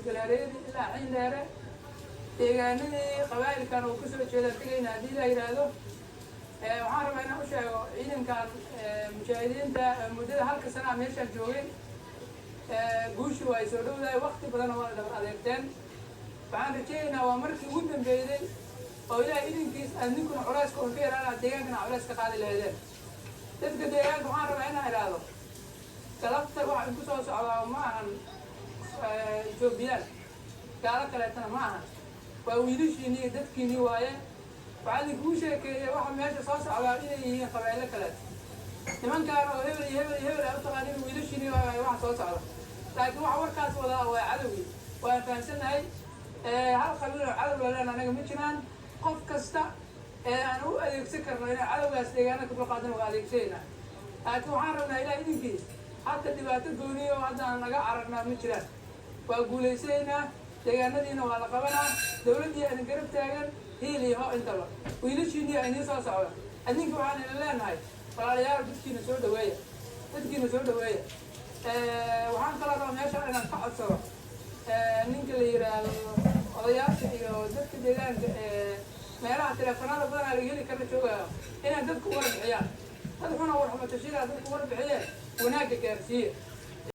قلاريد إلا حين داره deegaanadii qabaa'ilkan uu kasoo jeeda tegayna haddii la yidhaahdo waxaan rabaa inaan u sheego ciidankan mujaahidiinta muddada halka sanaa meeshaan joogay guushi waa ay soo dhowdahay waqti badanna waa dhabar adeegteen waxaan rajaynaynaa waa markii ugu dambeeyday oo ilaahay idinkiis aad ninkuna culeyska un ka yaraana deegaankana culeys ka qaadi lahaydeen dadka deegaanka waxaan rabaa inaan idhaahdo galabta waxa ku soo socdaa ma ahan etoobiyaan gaalo kaleetana ma ahan waa wiilashiinii dadkiinii waaye waxaa idinkuu sheekeeyey waxa meesha soo socdaa inay yihiin qabaa'ilo kaleet nimankaan oo hebel iyo hebel iyo hebel ay u taqaanin wiilashiinii waaye waxa soo socda laakiin waxa warkaas wadaa waa cadowgii waan fahamsanahay hal qabiil oo cadow laleen anaga ma jiraan qof kasta aan u adeegsan karno inaan cadowgaas deegaana ka dulqaadan waa adeegsanayna laakiin waxaan rabnaa ilaah idinkiis hadda dhibaato gooniyo haddaan naga cararnaa ma jiraan waa guulaysanaynaa deegaanadiina waa la qabanaa dawladdii ayna garab taagan hiil iyo ho intaba wiilashiinii aynii soo socda adinka waxaan ina leenahay walaalayaal dadkiina soo dhaweeya waxaan kaloo rabaa meeshaan inaan ka codsado ninka la yidhaahdo odayaasha iyo dadka deegaanka meelaha teleefanada badanaa laga heli karna joogayo inay dadku warbixiyaan dad xuna warxumatashidaa dadku warbixiyeen wanaagga gaarsiiya